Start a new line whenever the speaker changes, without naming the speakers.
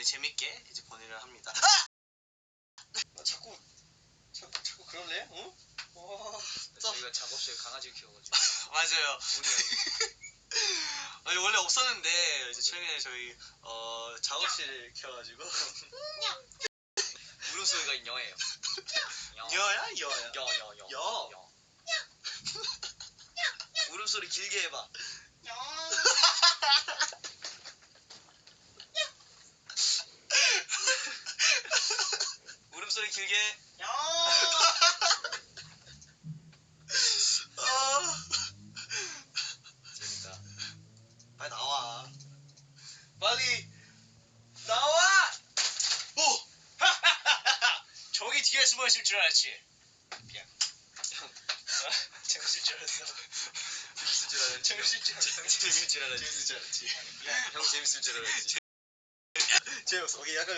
여러분들이 재밌게 이제 보내려 합니다.
자꾸 그럴래? 응? 와,
저희가 작업실에 강아지를 키워가지고
맞아요.
문이
아니, 원래 없었는데 이제 최근에 저희 작업실 켜가지고
울음소리가 여예요.
여야 여야
여. 울음소리 길게 해봐. 울음소리 길게. 재밌다.
빨리 나와.
빨리 나와.
오! 저기 뒤에 숨어 있을 줄 알았지. 미안. 재밌을 줄 알았어.
재밌을 줄 알았지.
재밌을 줄 알았어.
재밌을 줄 알았지.
재밌을 줄 알았지.
형 재밌을 줄 알았지.
재밌어. 오케이, 약간